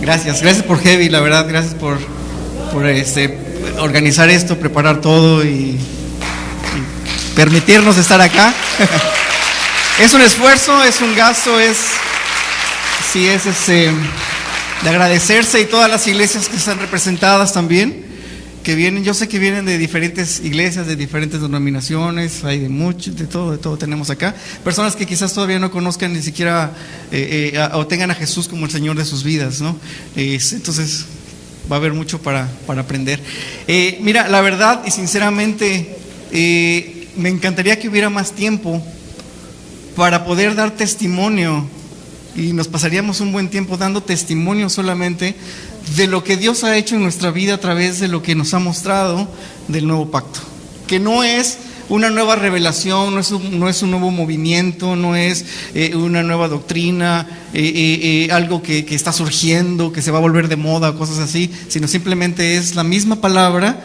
Gracias por Heavy, la verdad, gracias por organizar esto, preparar todo y permitirnos estar acá. Es un esfuerzo, es un gasto, es de agradecerse, y todas las iglesias que están representadas también, que vienen, yo sé que vienen de diferentes iglesias, de diferentes denominaciones, hay de todo tenemos acá. Personas que quizás todavía no conozcan ni siquiera o tengan a Jesús como el Señor de sus vidas, ¿no? Entonces va a haber mucho para aprender. Mira, la verdad y sinceramente, me encantaría que hubiera más tiempo para poder dar testimonio, y nos pasaríamos un buen tiempo dando testimonio solamente de lo que Dios ha hecho en nuestra vida a través de lo que nos ha mostrado del nuevo pacto, que no es una nueva revelación, no es un nuevo movimiento, no es una nueva doctrina, algo que está surgiendo, que se va a volver de moda, cosas así, sino simplemente es la misma palabra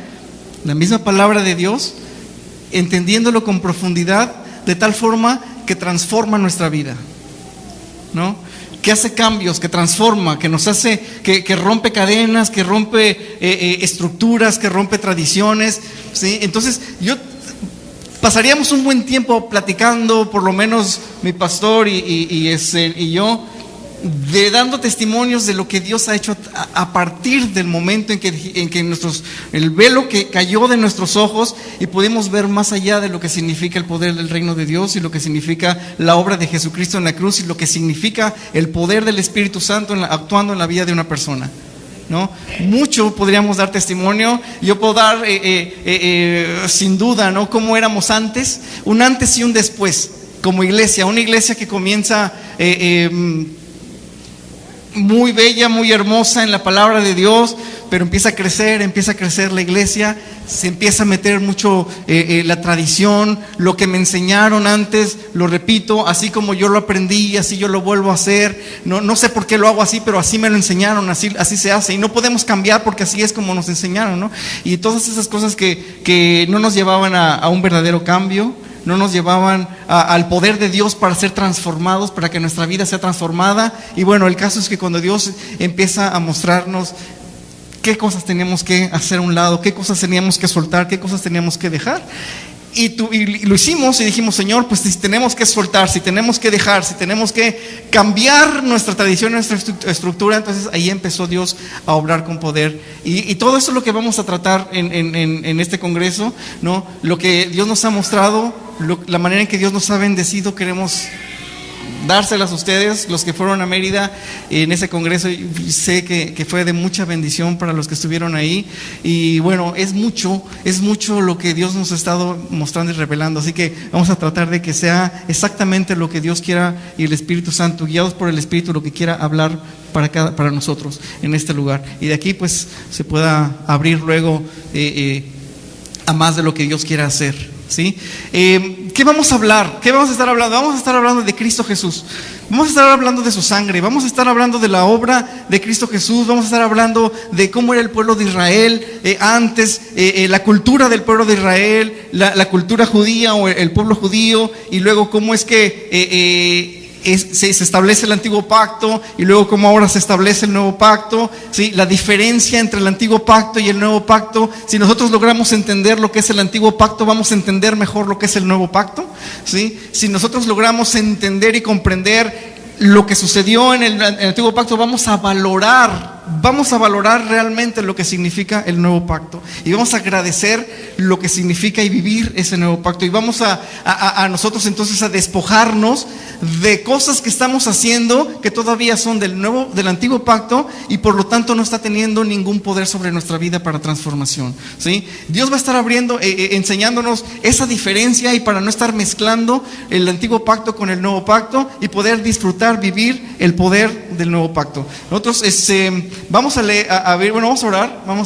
de Dios, entendiéndolo con profundidad, de tal forma que transforma nuestra vida, ¿no? Que hace cambios, que transforma, que nos hace, que rompe cadenas, que rompe estructuras, que rompe tradiciones, ¿sí? Entonces pasaríamos un buen tiempo platicando, por lo menos mi pastor y yo, dando testimonios de lo que Dios ha hecho a partir del momento en que el velo que cayó de nuestros ojos y pudimos ver más allá de lo que significa el poder del reino de Dios y lo que significa la obra de Jesucristo en la cruz y lo que significa el poder del Espíritu Santo actuando en la vida de una persona, ¿no? Mucho podríamos dar testimonio. Yo puedo dar sin duda, ¿no?, cómo éramos antes, un antes y un después como iglesia, una iglesia que comienza muy bella, muy hermosa en la palabra de Dios, pero empieza a crecer la iglesia, se empieza a meter mucho la tradición, lo que me enseñaron antes, lo repito, así como yo lo aprendí, así yo lo vuelvo a hacer, no sé por qué lo hago así, pero así me lo enseñaron, así se hace, y no podemos cambiar porque así es como nos enseñaron, ¿no? Y todas esas cosas que no nos llevaban a un verdadero cambio, no nos llevaban al poder de Dios para ser transformados, para que nuestra vida sea transformada. Y bueno, el caso es que cuando Dios empieza a mostrarnos qué cosas teníamos que hacer a un lado, qué cosas teníamos que soltar, qué cosas teníamos que dejar, y lo hicimos y dijimos: Señor, pues si tenemos que soltar, si tenemos que dejar, si tenemos que cambiar nuestra tradición, nuestra estructura, entonces ahí empezó Dios a obrar con poder. Y todo eso es lo que vamos a tratar en este congreso, ¿no? Lo que Dios nos ha mostrado, la manera en que Dios nos ha bendecido, queremos dárselas a ustedes, los que fueron a Mérida en ese congreso. Sé que fue de mucha bendición para los que estuvieron ahí, y bueno, es mucho lo que Dios nos ha estado mostrando y revelando, así que vamos a tratar de que sea exactamente lo que Dios quiera, y el Espíritu Santo, guiados por el Espíritu, lo que quiera hablar para nosotros en este lugar, y de aquí pues se pueda abrir luego a más de lo que Dios quiera hacer, ¿sí? ¿Qué vamos a hablar? ¿Qué vamos a estar hablando? Vamos a estar hablando de Cristo Jesús. Vamos a estar hablando de su sangre. Vamos a estar hablando de la obra de Cristo Jesús. Vamos a estar hablando de cómo era el pueblo de Israel antes, la cultura del pueblo de Israel, la cultura judía o el pueblo judío, y luego cómo es que se establece el antiguo pacto, y luego cómo ahora se establece el nuevo pacto, ¿sí? La diferencia entre el antiguo pacto y el nuevo pacto. Si nosotros logramos entender lo que es el antiguo pacto, vamos a entender mejor lo que es el nuevo pacto, ¿sí? Si nosotros logramos entender y comprender lo que sucedió en el antiguo pacto, vamos a valorar realmente lo que significa el nuevo pacto, y vamos a agradecer lo que significa y vivir ese nuevo pacto, y vamos a nosotros entonces a despojarnos de cosas que estamos haciendo que todavía son del antiguo pacto, y por lo tanto no está teniendo ningún poder sobre nuestra vida para transformación, ¿sí? Dios va a estar abriendo, enseñándonos esa diferencia, y para no estar mezclando el antiguo pacto con el nuevo pacto, y poder disfrutar, vivir el poder del nuevo pacto. Nosotros vamos a leer, vamos a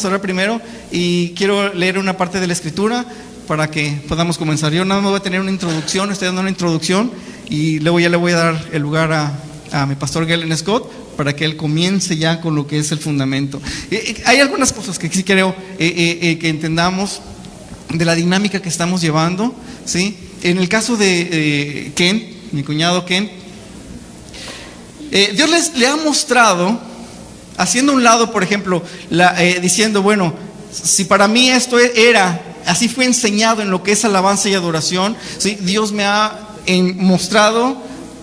orar primero, y quiero leer una parte de la Escritura para que podamos comenzar. Yo nada más voy a tener una introducción, estoy dando una introducción, y luego ya le voy a dar el lugar a mi pastor Galen Scott para que él comience ya con lo que es el fundamento. Hay algunas cosas que sí creo que entendamos de la dinámica que estamos llevando, ¿sí? En el caso de Ken, mi cuñado Ken, Dios le ha mostrado, haciendo un lado, por ejemplo, diciendo, bueno, si para mí esto así fue enseñado en lo que es alabanza y adoración, ¿sí? Dios me ha mostrado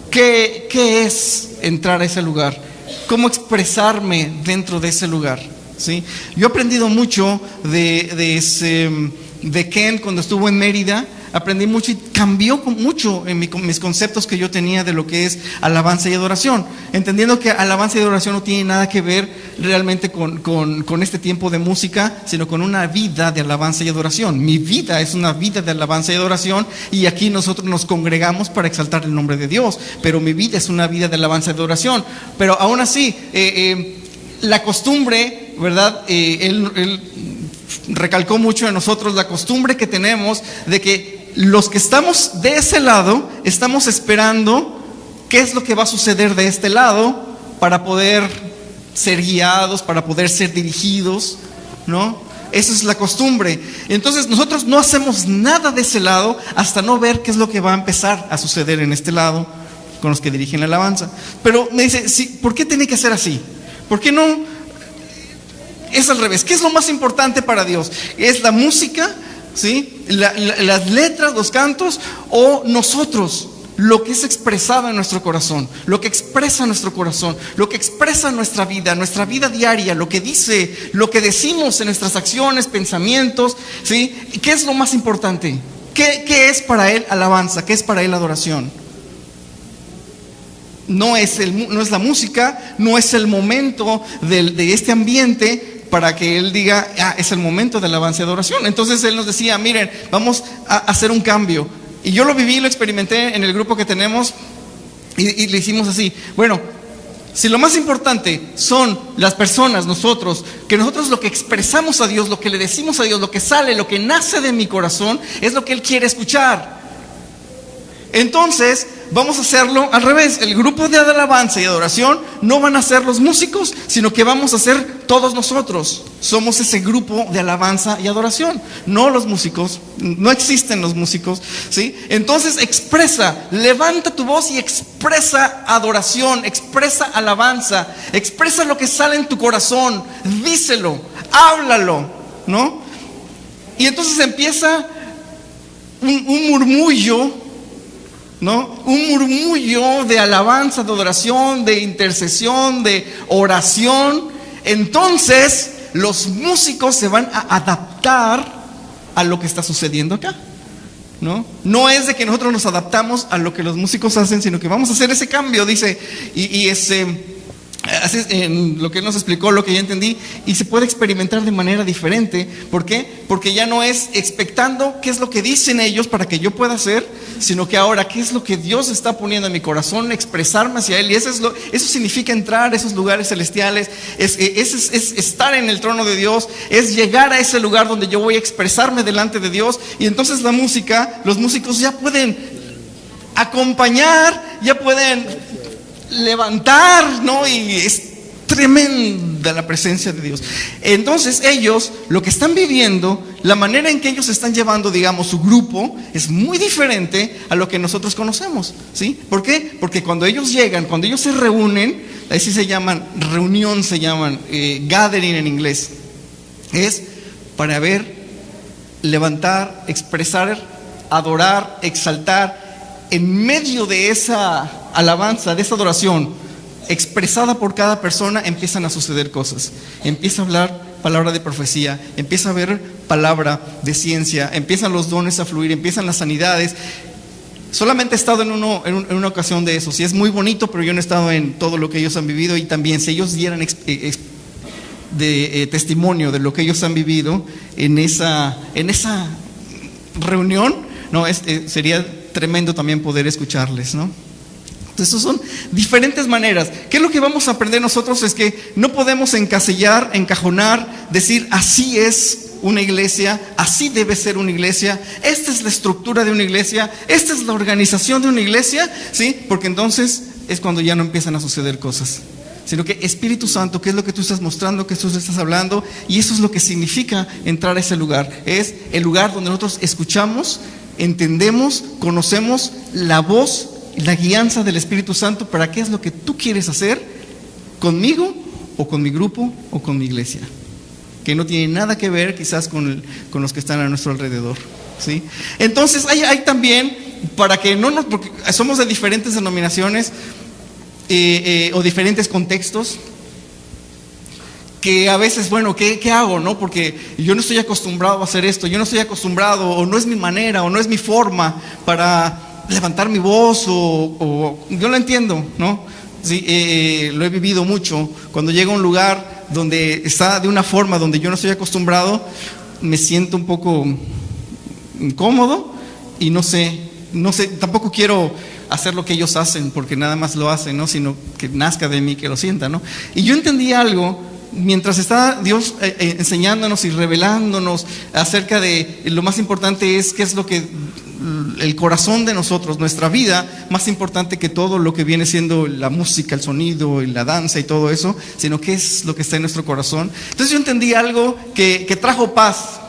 qué es entrar a ese lugar, cómo expresarme dentro de ese lugar, ¿sí? Yo he aprendido mucho de Ken cuando estuvo en Mérida. Aprendí mucho y cambió mucho en mis conceptos que yo tenía de lo que es alabanza y adoración, entendiendo que alabanza y adoración no tiene nada que ver realmente con este tiempo de música, sino con una vida de alabanza y adoración. Mi vida es una vida de alabanza y adoración, y aquí nosotros nos congregamos para exaltar el nombre de Dios, pero mi vida es una vida de alabanza y adoración. Pero aún así, la costumbre, ¿verdad? Él recalcó mucho en nosotros la costumbre que tenemos de que los que estamos de ese lado estamos esperando qué es lo que va a suceder de este lado para poder ser guiados, para poder ser dirigidos, ¿no? Esa es la costumbre. Entonces nosotros no hacemos nada de ese lado hasta no ver qué es lo que va a empezar a suceder en este lado con los que dirigen la alabanza. Pero me dice, sí, ¿por qué tiene que ser así? ¿Por qué no es al revés? ¿Qué es lo más importante para Dios? ¿Es la música? ¿Sí? Las letras, los cantos, o nosotros, lo que es expresado en nuestro corazón, lo que expresa nuestro corazón, lo que expresa nuestra vida diaria, lo que decimos en nuestras acciones, pensamientos, ¿sí? ¿Qué es lo más importante? ¿Qué es para Él alabanza? ¿Qué es para Él adoración? No es la música, no es el momento de este ambiente para que Él diga, es el momento de alabanza y adoración. Entonces Él nos decía, miren, vamos a hacer un cambio. Y yo lo viví, lo experimenté en el grupo que tenemos, y le hicimos así. Bueno, si lo más importante son las personas, nosotros lo que expresamos a Dios, lo que le decimos a Dios, lo que sale, lo que nace de mi corazón, es lo que Él quiere escuchar. Entonces vamos a hacerlo al revés. El grupo de alabanza y adoración no van a ser los músicos, sino que vamos a ser todos nosotros. Somos ese grupo de alabanza y adoración, no los músicos. No existen los músicos, ¿sí? Entonces levanta tu voz y expresa adoración, expresa alabanza, expresa lo que sale en tu corazón, díselo, háblalo, ¿no? Y entonces empieza un murmullo, ¿no? Un murmullo de alabanza, de adoración, de intercesión, de oración. Entonces los músicos se van a adaptar a lo que está sucediendo acá, ¿no? No es de que nosotros nos adaptamos a lo que los músicos hacen, sino que vamos a hacer ese cambio, dice, así es, en lo que él nos explicó, lo que yo entendí, y se puede experimentar de manera diferente. ¿Por qué? Porque ya no es expectando qué es lo que dicen ellos para que yo pueda hacer, sino que ahora qué es lo que Dios está poniendo en mi corazón, expresarme hacia Él. Y eso significa entrar a esos lugares celestiales, es estar en el trono de Dios, es llegar a ese lugar donde yo voy a expresarme delante de Dios. Y entonces los músicos ya pueden acompañar, ya pueden levantar, ¿no? Y es tremenda la presencia de Dios. Entonces ellos, lo que están viviendo, la manera en que ellos están llevando, digamos, su grupo, es muy diferente a lo que nosotros conocemos, ¿sí? ¿Por qué? Porque cuando ellos llegan, cuando ellos se reúnen, así se llaman, reunión se llaman, gathering en inglés, es para levantar, expresar, adorar, exaltar. En medio de esa alabanza, de esa adoración expresada por cada persona, empiezan a suceder cosas. Empieza a hablar palabra de profecía, empieza a haber palabra de ciencia, empiezan los dones a fluir, empiezan las sanidades. Solamente he estado en una ocasión de eso. Sí, es muy bonito, pero yo no he estado en todo lo que ellos han vivido. Y también si ellos dieran testimonio de lo que ellos han vivido en esa reunión, no, sería tremendo también poder escucharles, ¿no? Entonces, son diferentes maneras. ¿Qué es lo que vamos a aprender nosotros? Es que no podemos encasillar, encajonar, decir así es una iglesia, así debe ser una iglesia, esta es la estructura de una iglesia, esta es la organización de una iglesia, ¿sí? Porque entonces es cuando ya no empiezan a suceder cosas. Sino que Espíritu Santo, ¿qué es lo que tú estás mostrando, qué tú estás hablando? Y eso es lo que significa entrar a ese lugar. Es el lugar donde nosotros escuchamos, entendemos, conocemos la voz la guianza del Espíritu Santo para qué es lo que tú quieres hacer conmigo o con mi grupo o con mi iglesia, que no tiene nada que ver quizás con los que están a nuestro alrededor, ¿sí? Entonces hay también, para que no nos, porque somos de diferentes denominaciones o diferentes contextos, que a veces, bueno, ¿qué hago, no? Porque yo no estoy acostumbrado a hacer esto, yo no estoy acostumbrado, o no es mi manera, o no es mi forma para levantar mi voz, o yo lo entiendo, ¿no? Sí, lo he vivido mucho. Cuando llego a un lugar donde está de una forma donde yo no estoy acostumbrado, me siento un poco incómodo y no sé, tampoco quiero hacer lo que ellos hacen, porque nada más lo hacen, ¿no? Sino que nazca de mí, que lo sienta, ¿no? Y yo entendí algo mientras está Dios enseñándonos y revelándonos acerca de lo más importante es qué es lo que el corazón de nosotros, nuestra vida, más importante que todo lo que viene siendo la música, el sonido, la danza y todo eso, sino qué es lo que está en nuestro corazón. Entonces yo entendí algo que trajo paz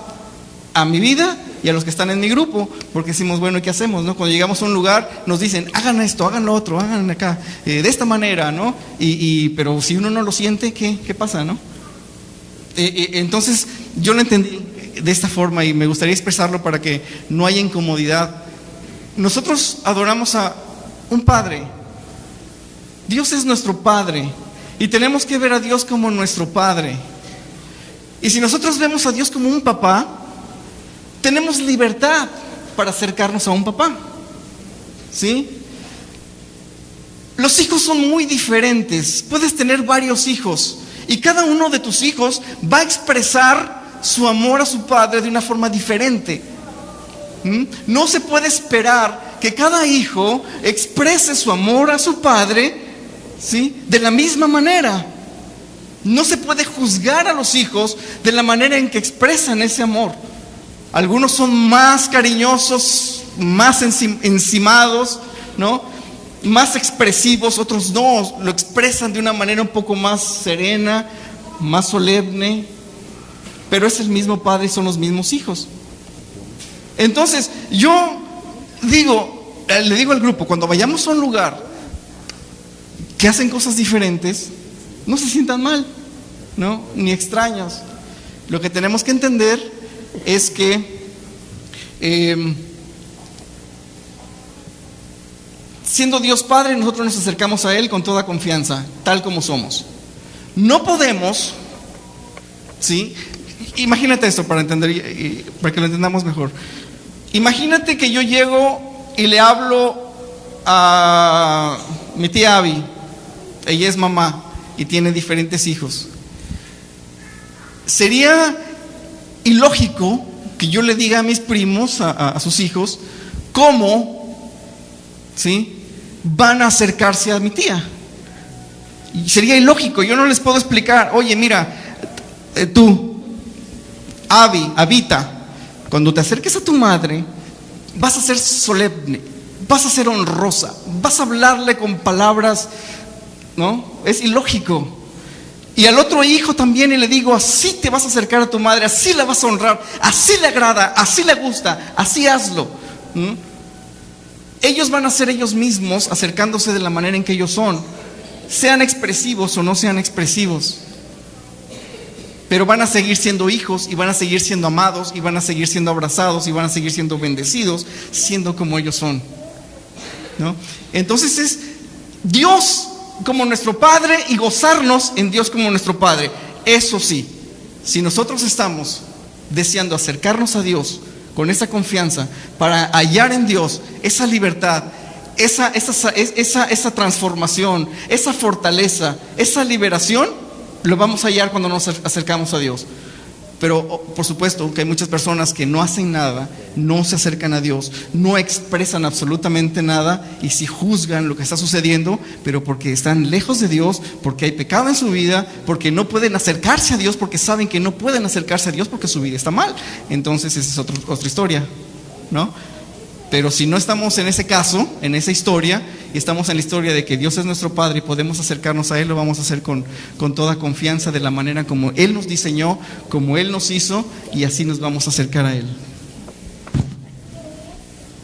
a mi vida y a los que están en mi grupo, porque decimos, bueno, ¿qué hacemos, no? Cuando llegamos a un lugar nos dicen, hagan esto, hagan lo otro, hagan acá, de esta manera, ¿no? Pero si uno no lo siente, ¿qué pasa, no? Entonces yo lo entendí de esta forma y me gustaría expresarlo para que no haya incomodidad. Nosotros adoramos a un Padre. Dios es nuestro Padre y tenemos que ver a Dios como nuestro Padre. Y si nosotros vemos a Dios como un papá, tenemos libertad para acercarnos a un papá, ¿sí? Los hijos son muy diferentes. Puedes tener varios hijos y cada uno de tus hijos va a expresar su amor a su padre de una forma diferente. No se puede esperar que cada hijo exprese su amor a su padre, ¿sí?, de la misma manera. No se puede juzgar a los hijos de la manera en que expresan ese amor. Algunos son más cariñosos, más encimados, ¿no?, más expresivos, otros no, lo expresan de una manera un poco más serena, más solemne, pero es el mismo padre y son los mismos hijos. Entonces, yo le digo al grupo, cuando vayamos a un lugar que hacen cosas diferentes, no se sientan mal, ¿no?, ni extraños. Lo que tenemos que entender es que siendo Dios Padre, nosotros nos acercamos a Él con toda confianza, tal como somos. No podemos, ¿sí? Imagínate esto para entender, para que lo entendamos mejor. Imagínate que yo llego y le hablo a mi tía Abby. Ella es mamá y tiene diferentes hijos. Sería ilógico que yo le diga a mis primos, a sus hijos, cómo, ¿sí?, van a acercarse a mi tía. Y sería ilógico. Yo no les puedo explicar, oye, mira, tú, Abita, cuando te acerques a tu madre, vas a ser solemne, vas a ser honrosa, vas a hablarle con palabras, ¿no? Es ilógico. Y al otro hijo también, y le digo, así te vas a acercar a tu madre, así la vas a honrar, así le agrada, así le gusta, así hazlo. Ellos van a ser ellos mismos acercándose de la manera en que ellos son, sean expresivos o no sean expresivos, pero van a seguir siendo hijos y van a seguir siendo amados y van a seguir siendo abrazados y van a seguir siendo bendecidos, siendo como ellos son, ¿no? Entonces es Dios como nuestro Padre y gozarnos en Dios como nuestro Padre. Eso sí, si nosotros estamos deseando acercarnos a Dios con esa confianza para hallar en Dios esa libertad, esa transformación, esa fortaleza, esa liberación, lo vamos a hallar cuando nos acercamos a Dios. Pero por supuesto que hay muchas personas que no hacen nada, no se acercan a Dios, no expresan absolutamente nada y sí juzgan lo que está sucediendo, pero porque están lejos de Dios, porque hay pecado en su vida, porque no pueden acercarse a Dios, porque saben que no pueden acercarse a Dios porque su vida está mal. Entonces esa es otra historia, ¿no? Pero si no estamos en ese caso, en esa historia, y estamos en la historia de que Dios es nuestro Padre y podemos acercarnos a Él, lo vamos a hacer con toda confianza, de la manera como Él nos diseñó, como Él nos hizo, y así nos vamos a acercar a Él.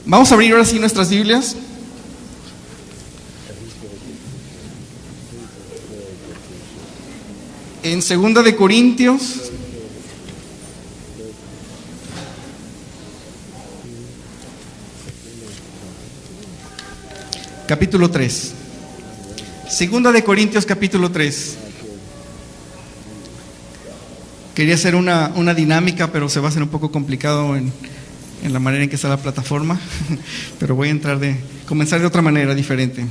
Vamos a abrir ahora sí nuestras Biblias En 2 de Corintios, capítulo 3. 2 de Corintios, capítulo 3. Quería hacer una dinámica, pero se va a hacer un poco complicado en la manera en que está la plataforma, pero voy a comenzar de otra manera, diferente.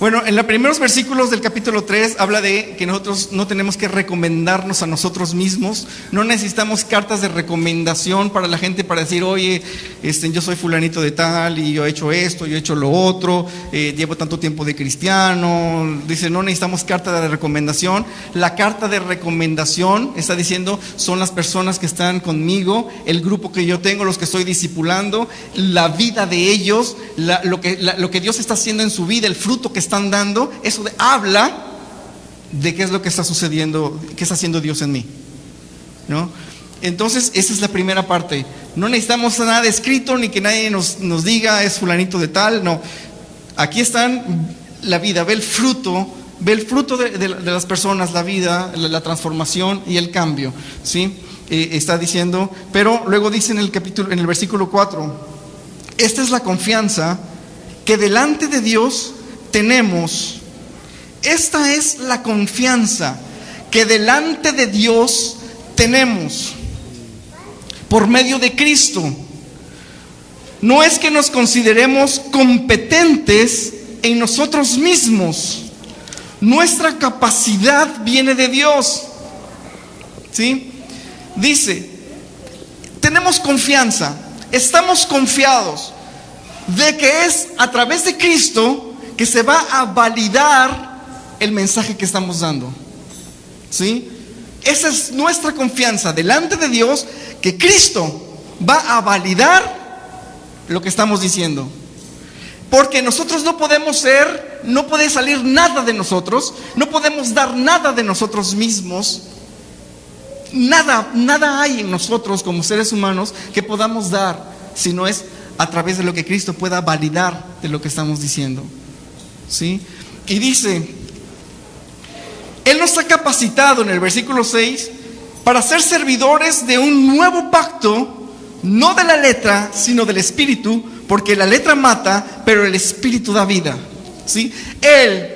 Bueno, en los primeros versículos del capítulo 3 habla de que nosotros no tenemos que recomendarnos a nosotros mismos, no necesitamos cartas de recomendación para la gente para decir, oye, yo soy fulanito de tal y yo he hecho esto, yo he hecho lo otro, llevo tanto tiempo de cristiano. Dice, no necesitamos carta de recomendación. La carta de recomendación está diciendo, son las personas que están conmigo, el grupo que yo tengo, los que estoy discipulando, la vida de ellos, lo que Dios está haciendo en su vida, el fruto que están dando. Eso habla de qué es lo que está sucediendo, qué está haciendo Dios en mí, ¿no? Entonces esa es la primera parte. No necesitamos nada escrito ni que nadie nos diga es fulanito de tal. No, aquí están la vida, ve el fruto de las personas, la vida, la transformación y el cambio, ¿sí? Está diciendo, pero luego dice en el versículo 4, esta es la confianza que delante de Dios tenemos. Esta es la confianza que delante de Dios tenemos por medio de Cristo. No es que nos consideremos competentes en nosotros mismos. Nuestra capacidad viene de Dios, ¿sí? Dice, tenemos confianza, estamos confiados de que es a través de Cristo que se va a validar el mensaje que estamos dando, ¿sí? Esa es nuestra confianza delante de Dios, que Cristo va a validar lo que estamos diciendo. Porque nosotros no puede salir nada de nosotros, no podemos dar nada de nosotros mismos. Nada hay en nosotros como seres humanos que podamos dar, si no es a través de lo que Cristo pueda validar de lo que estamos diciendo, ¿sí? Y dice, Él nos ha capacitado en el versículo 6 para ser servidores de un nuevo pacto, no de la letra, sino del Espíritu, porque la letra mata, pero el Espíritu da vida, ¿sí? Él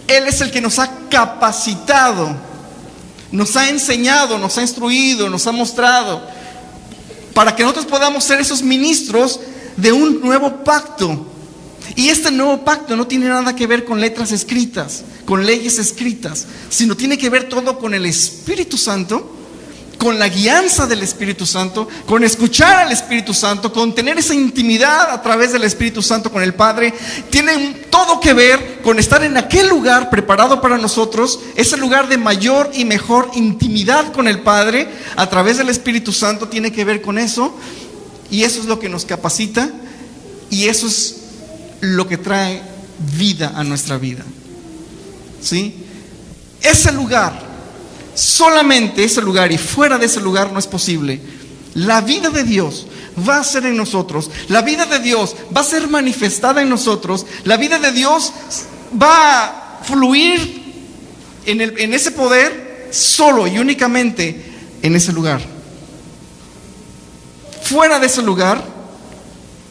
es el que nos ha capacitado, nos ha enseñado, nos ha instruido, nos ha mostrado, para que nosotros podamos ser esos ministros de un nuevo pacto. Y este nuevo pacto no tiene nada que ver con letras escritas, con leyes escritas, sino tiene que ver todo con el Espíritu Santo, con la guianza del Espíritu Santo, con escuchar al Espíritu Santo, con tener esa intimidad a través del Espíritu Santo con el Padre. Tiene todo que ver con estar en aquel lugar preparado para nosotros, ese lugar de mayor y mejor intimidad con el Padre a través del Espíritu Santo. Tiene que ver con eso, y eso es lo que nos capacita, y eso es lo que trae vida a nuestra vida, ¿sí? Ese lugar, solamente ese lugar, y fuera de ese lugar no es posible. La vida de Dios va a ser en nosotros, la vida de Dios va a ser manifestada en nosotros, la vida de Dios va a fluir en ese poder solo y únicamente en ese lugar. Fuera de ese lugar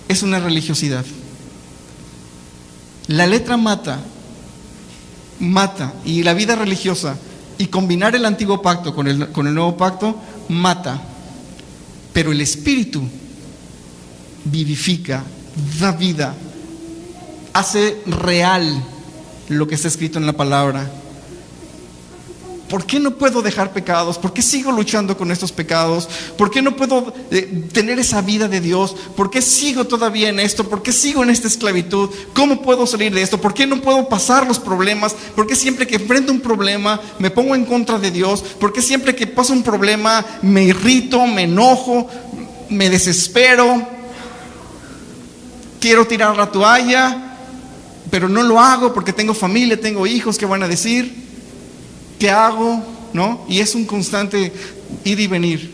es una religiosidad. La letra mata, y la vida religiosa, y combinar el antiguo pacto con el nuevo pacto, mata. Pero el Espíritu vivifica, da vida, hace real lo que está escrito en la palabra. ¿Por qué no puedo dejar pecados? ¿Por qué sigo luchando con estos pecados? ¿Por qué no puedo tener esa vida de Dios? ¿Por qué sigo todavía en esto? ¿Por qué sigo en esta esclavitud? ¿Cómo puedo salir de esto? ¿Por qué no puedo pasar los problemas? ¿Por qué siempre que enfrento un problema me pongo en contra de Dios? ¿Por qué siempre que pasa un problema me irrito, me enojo, me desespero? Quiero tirar la toalla, pero no lo hago porque tengo familia, tengo hijos. ¿Qué van a decir? ¿Qué hago? ¿No? Y es un constante ir y venir,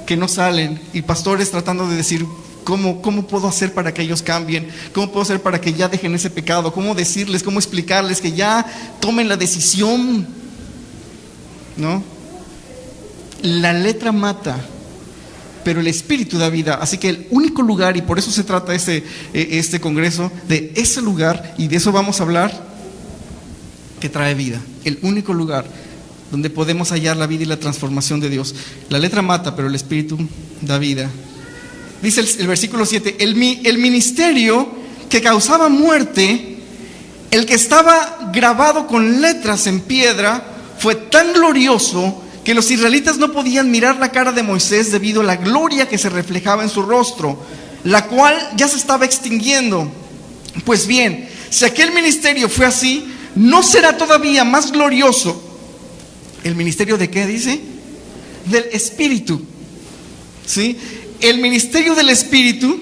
que no salen. Y pastores tratando de decir, ¿Cómo puedo hacer para que ellos cambien? ¿Cómo puedo hacer para que ya dejen ese pecado? ¿Cómo decirles, cómo explicarles que ya tomen la decisión? ¿No? La letra mata, pero el Espíritu da vida. Así que el único lugar, y por eso se trata este congreso, de ese lugar, y de eso vamos a hablar, que trae vida. El único lugar donde podemos hallar la vida y la transformación de Dios. La letra mata, pero el Espíritu da vida. Dice el versículo 7, el ministerio que causaba muerte, el que estaba grabado con letras en piedra, fue tan glorioso que los israelitas no podían mirar la cara de Moisés debido a la gloria que se reflejaba en su rostro, la cual ya se estaba extinguiendo. Pues bien, si aquel ministerio fue así, ¿no será todavía más glorioso el ministerio de qué dice? Del Espíritu. ¿Sí? El ministerio del Espíritu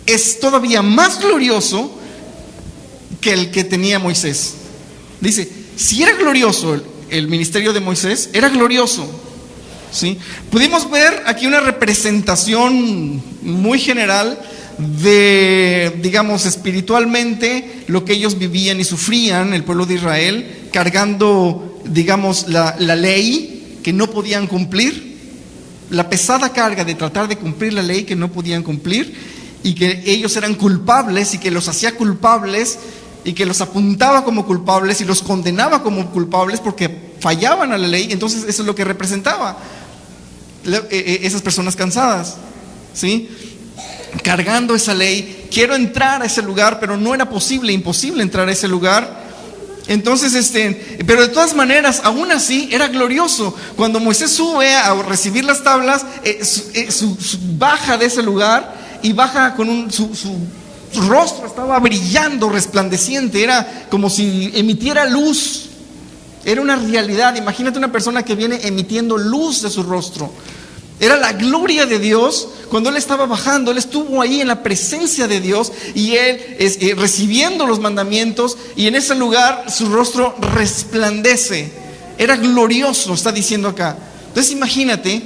es todavía más glorioso que el que tenía Moisés. Dice, si era glorioso el ministerio de Moisés, era glorioso. ¿Sí? Pudimos ver aquí una representación muy general de, digamos, espiritualmente, lo que ellos vivían y sufrían, el pueblo de Israel, cargando, digamos, la ley que no podían cumplir. La pesada carga de tratar de cumplir la ley que no podían cumplir, y que ellos eran culpables y que los hacía culpables y que los apuntaba como culpables y los condenaba como culpables porque fallaban a la ley. Entonces eso es lo que representaba esas personas cansadas, ¿sí? Cargando esa ley. Quiero entrar a ese lugar, pero no era imposible entrar a ese lugar. Entonces, pero de todas maneras, aún así, era glorioso. Cuando Moisés sube a recibir las tablas, baja de ese lugar y baja con su rostro estaba brillando, resplandeciente. Era como si emitiera luz. Era una realidad. Imagínate una persona que viene emitiendo luz de su rostro. Era la gloria de Dios. Cuando él estaba bajando, él estuvo ahí en la presencia de Dios y él recibiendo los mandamientos, y en ese lugar su rostro resplandece. Era glorioso, está diciendo acá. Entonces imagínate,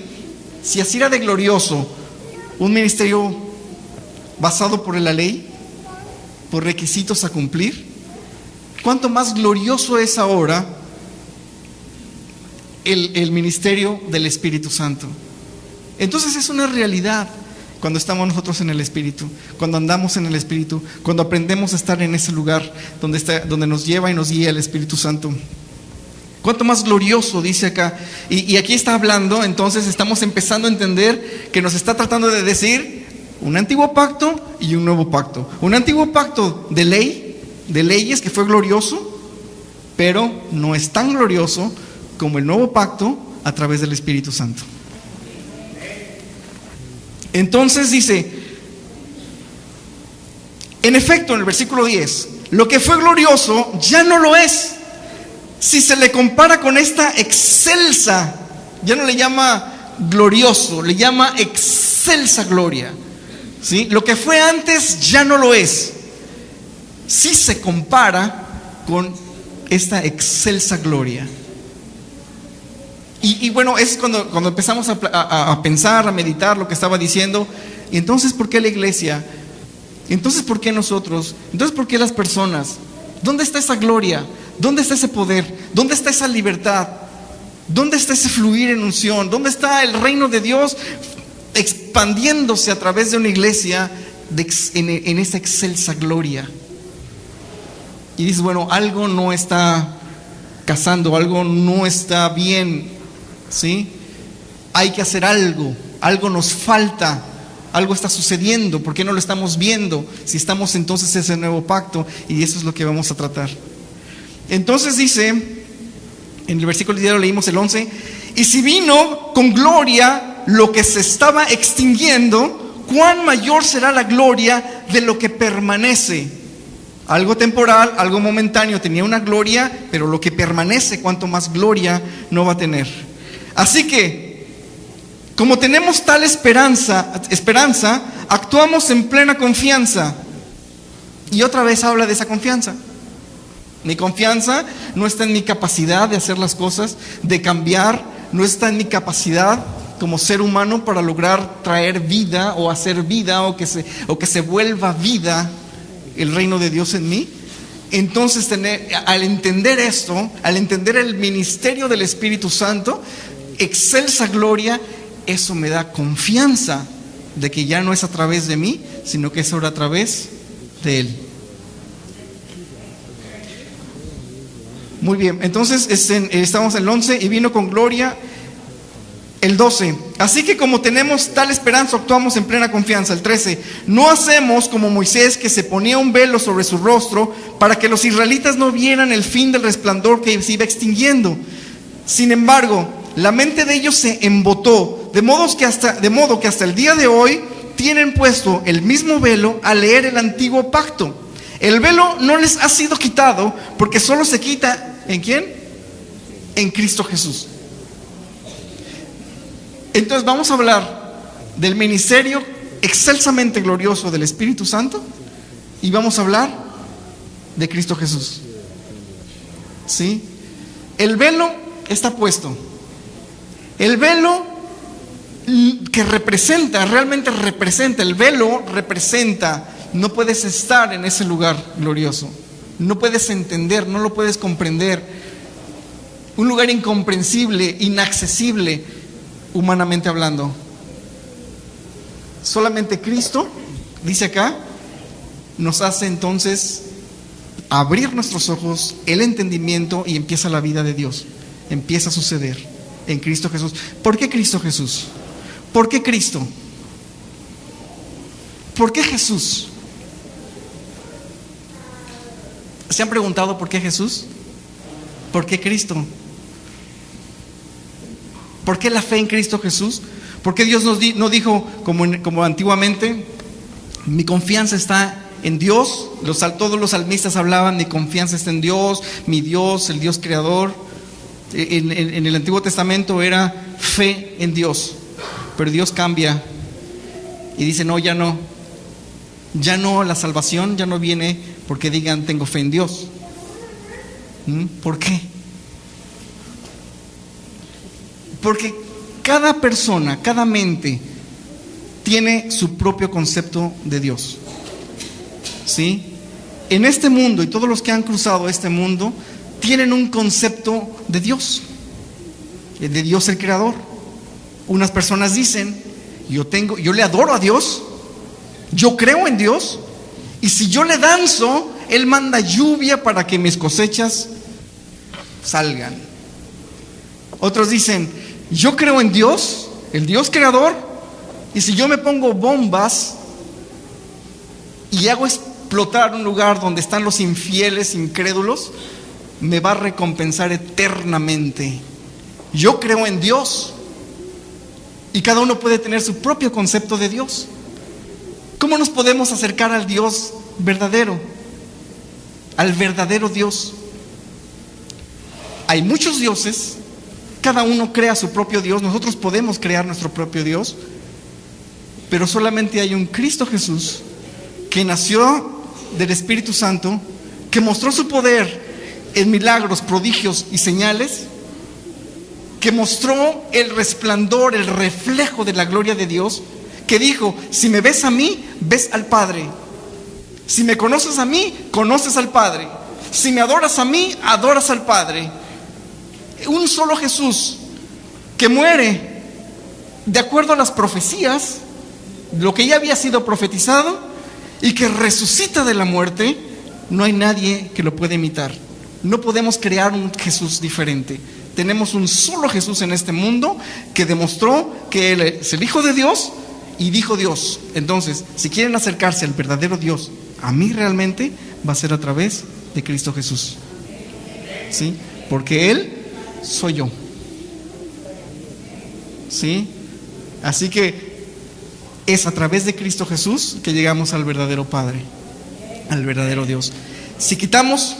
si así era de glorioso un ministerio basado por la ley, por requisitos a cumplir, ¿cuánto más glorioso es ahora el ministerio del Espíritu Santo? Entonces es una realidad cuando estamos nosotros en el Espíritu, cuando andamos en el Espíritu, cuando aprendemos a estar en ese lugar donde nos lleva y nos guía el Espíritu Santo. Cuánto más glorioso, dice acá. Y aquí está hablando, entonces estamos empezando a entender que nos está tratando de decir un antiguo pacto y un nuevo pacto. Un antiguo pacto de leyes que fue glorioso, pero no es tan glorioso como el nuevo pacto a través del Espíritu Santo. Entonces dice, en efecto, en el versículo 10, lo que fue glorioso ya no lo es, si se le compara con esta excelsa, ya no le llama glorioso, le llama excelsa gloria. ¿Sí? Lo que fue antes ya no lo es, si se compara con esta excelsa gloria. Y bueno, es cuando empezamos a pensar, a meditar lo que estaba diciendo. Y entonces, ¿por qué la iglesia? Entonces, ¿por qué nosotros? Entonces, ¿por qué las personas? ¿Dónde está esa gloria? ¿Dónde está ese poder? ¿Dónde está esa libertad? ¿Dónde está ese fluir en unción? ¿Dónde está el reino de Dios expandiéndose a través de una iglesia en esa excelsa gloria? Y dices, bueno, algo no está casando, algo no está bien, ¿sí? Hay que hacer algo nos falta, algo está sucediendo. ¿Por qué no lo estamos viendo? Si estamos entonces en ese nuevo pacto, y eso es lo que vamos a tratar. Entonces dice, en el versículo 10 leímos el 11, y si vino con gloria lo que se estaba extinguiendo, ¿cuán mayor será la gloria de lo que permanece? Algo temporal, algo momentáneo tenía una gloria, pero lo que permanece, ¿cuánto más gloria no va a tener? Así que, como tenemos tal esperanza, actuamos en plena confianza. Y otra vez habla de esa confianza. Mi confianza no está en mi capacidad de hacer las cosas, de cambiar, no está en mi capacidad como ser humano para lograr traer vida o hacer vida o que se vuelva vida el reino de Dios en mí. Entonces al entender esto, al entender el ministerio del Espíritu Santo, excelsa gloria, eso me da confianza de que ya no es a través de mí, sino que es ahora a través de Él. Muy bien, entonces estamos en el 11, y vino con gloria. El 12, así que como tenemos tal esperanza, actuamos en plena confianza. El 13, no hacemos como Moisés, que se ponía un velo sobre su rostro para que los israelitas no vieran el fin del resplandor que se iba extinguiendo. Sin embargo, la mente de ellos se embotó, de modo que hasta el día de hoy tienen puesto el mismo velo al leer el antiguo pacto. El velo no les ha sido quitado, porque solo se quita, ¿en quién? En Cristo Jesús. Entonces vamos a hablar del ministerio excelsamente glorioso del Espíritu Santo, y vamos a hablar de Cristo Jesús. ¿Sí? El velo está puesto. El velo que realmente representa, el velo representa, no puedes estar en ese lugar glorioso, no puedes entender, no lo puedes comprender, un lugar incomprensible, inaccesible, humanamente hablando. Solamente Cristo, dice acá, nos hace entonces abrir nuestros ojos, el entendimiento, y empieza la vida de Dios, empieza a suceder en Cristo Jesús. ¿Por qué Cristo Jesús? ¿Por qué Cristo? ¿Por qué Jesús? ¿Se han preguntado por qué Jesús? ¿Por qué Cristo? ¿Por qué la fe en Cristo Jesús? ¿Por qué Dios no dijo como antiguamente, mi confianza está en Dios? Todos los salmistas hablaban, mi confianza está en Dios, mi Dios, el Dios creador. En el Antiguo Testamento era fe en Dios, pero Dios cambia y dice, no, ya no, la salvación ya no viene porque digan tengo fe en Dios. ¿Por qué? Porque cada persona, cada mente tiene su propio concepto de Dios. ¿Sí? En este mundo, y todos los que han cruzado este mundo tienen un concepto de Dios el creador. Unas personas dicen, yo le adoro a Dios, yo creo en Dios, y si yo le danzo, Él manda lluvia para que mis cosechas salgan. Otros dicen, yo creo en Dios, el Dios creador, y si yo me pongo bombas y hago explotar un lugar donde están los infieles, incrédulos, me va a recompensar eternamente. Yo creo en Dios. Y cada uno puede tener su propio concepto de Dios. ¿Cómo nos podemos acercar al Dios verdadero? Al verdadero Dios. Hay muchos dioses, cada uno crea su propio Dios. Nosotros podemos crear nuestro propio Dios, pero solamente hay un Cristo Jesús que nació del Espíritu Santo, que mostró su poder en milagros, prodigios y señales, que mostró el resplandor, el reflejo de la gloria de Dios, que dijo, si me ves a mí, ves al Padre. Si me conoces a mí, conoces al Padre. Si me adoras a mí, adoras al Padre. Un solo Jesús que muere de acuerdo a las profecías, lo que ya había sido profetizado, y que resucita de la muerte. No hay nadie que lo pueda imitar. No podemos crear un Jesús diferente. Tenemos un solo Jesús en este mundo que demostró que Él es el Hijo de Dios y dijo Dios. Entonces, si quieren acercarse al verdadero Dios, a mí realmente, va a ser a través de Cristo Jesús. ¿Sí? Porque Él soy yo. ¿Sí? Así que es a través de Cristo Jesús que llegamos al verdadero Padre, al verdadero Dios. Si quitamos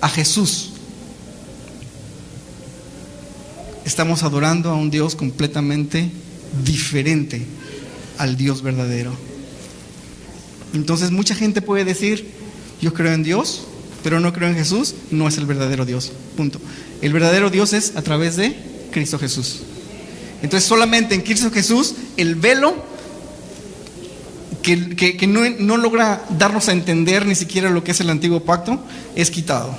a Jesús, estamos adorando a un Dios completamente diferente al Dios verdadero. Entonces mucha gente puede decir, yo creo en Dios, pero no creo en Jesús. No es el verdadero Dios, punto. El verdadero Dios es a través de Cristo Jesús. Entonces solamente en Cristo Jesús el velo que no logra darnos a entender ni siquiera lo que es el antiguo pacto es quitado.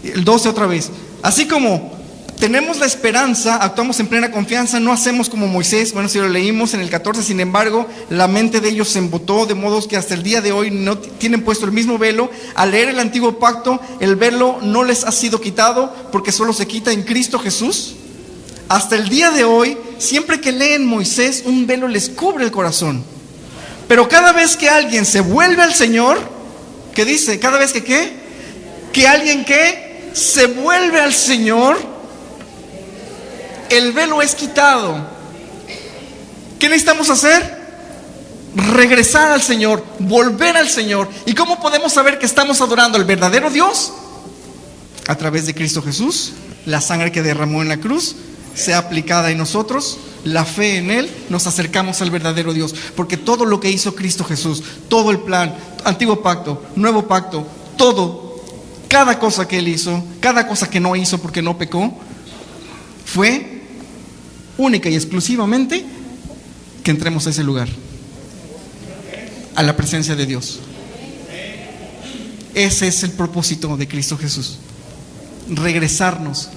El 12 otra vez. Así como tenemos la esperanza, actuamos en plena confianza, no hacemos como Moisés. Bueno, si lo leímos en el 14, sin embargo, la mente de ellos se embotó, de modo que hasta el día de hoy no tienen puesto el mismo velo. Al leer el antiguo pacto, el velo no les ha sido quitado, porque solo se quita en Cristo Jesús. Hasta el día de hoy, siempre que leen Moisés, un velo les cubre el corazón. Pero cada vez que alguien se vuelve al Señor, ¿qué dice? Cada vez que ¿qué? Que alguien que se vuelve al Señor, el velo es quitado. ¿Qué necesitamos hacer? Regresar al Señor, volver al Señor. ¿Y cómo podemos saber que estamos adorando al verdadero Dios? A través de Cristo Jesús, la sangre que derramó en la cruz sea aplicada en nosotros, la fe en Él, nos acercamos al verdadero Dios. Porque todo lo que hizo Cristo Jesús, todo el plan, antiguo pacto, nuevo pacto, todo, cada cosa que Él hizo, cada cosa que no hizo porque no pecó, fue única y exclusivamente que entremos a ese lugar, a la presencia de Dios. Ese es el propósito de Cristo Jesús, regresarnos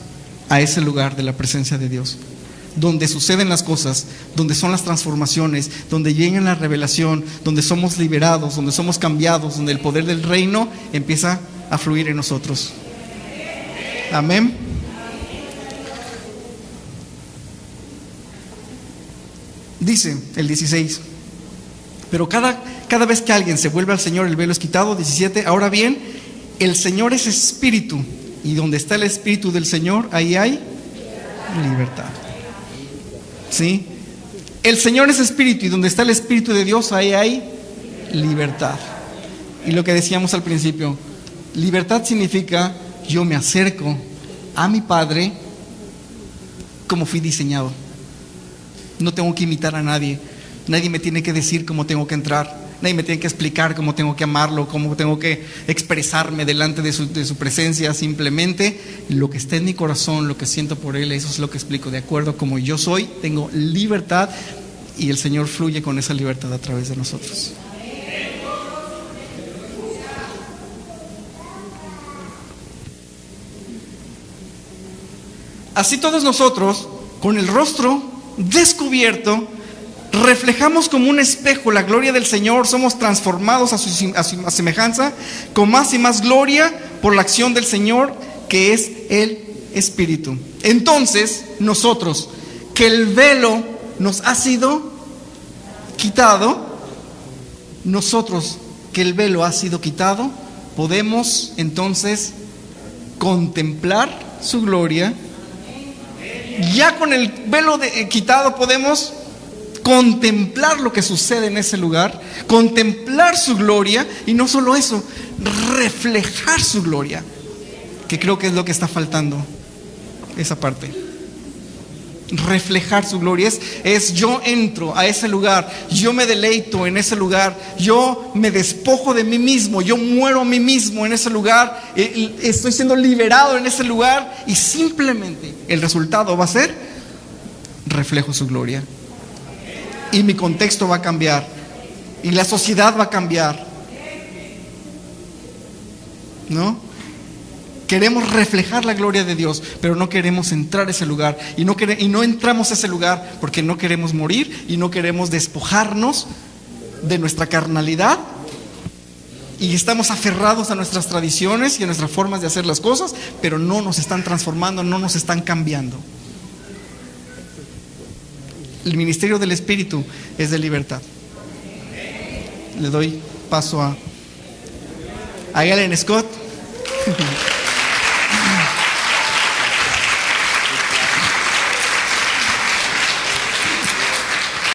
a ese lugar de la presencia de Dios, donde suceden las cosas, donde son las transformaciones, donde llega la revelación, donde somos liberados, donde somos cambiados, donde el poder del reino empieza a fluir en nosotros. Amén. Dice el 16, pero cada vez que alguien se vuelve al Señor, el velo es quitado. 17, ahora bien, el Señor es espíritu, y donde está el espíritu del Señor, ahí hay libertad. ¿Sí? El Señor es espíritu, y donde está el espíritu de Dios, ahí hay libertad. Y lo que decíamos al principio, libertad significa yo me acerco a mi Padre como fui diseñado. No tengo que imitar a nadie. Nadie me tiene que decir cómo tengo que entrar. Nadie me tiene que explicar cómo tengo que amarlo, cómo tengo que expresarme delante de su presencia. Simplemente lo que está en mi corazón, lo que siento por Él, eso es lo que explico. De acuerdo a como yo soy, tengo libertad, y el Señor fluye con esa libertad a través de nosotros. Así todos nosotros, con el rostro descubierto, reflejamos como un espejo la gloria del Señor. Somos transformados a su semejanza con más y más gloria por la acción del Señor, que es el Espíritu. Entonces nosotros, que el velo nos ha sido quitado, podemos entonces contemplar su gloria. Ya con el velo quitado podemos contemplar lo que sucede en ese lugar, contemplar su gloria, y no solo eso, reflejar su gloria, que creo que es lo que está faltando, esa parte. Reflejar su gloria es yo entro a ese lugar, yo me deleito en ese lugar, yo me despojo de mí mismo, yo muero a mí mismo en ese lugar, estoy siendo liberado en ese lugar, y simplemente el resultado va a ser reflejo su gloria. Y mi contexto va a cambiar, y la sociedad va a cambiar, ¿no? Queremos reflejar la gloria de Dios, pero no queremos entrar a ese lugar. Y no entramos a ese lugar porque no queremos morir y no queremos despojarnos de nuestra carnalidad. Y estamos aferrados a nuestras tradiciones y a nuestras formas de hacer las cosas, pero no nos están transformando, no nos están cambiando. El ministerio del Espíritu es de libertad. Le doy paso a Ellen Scott.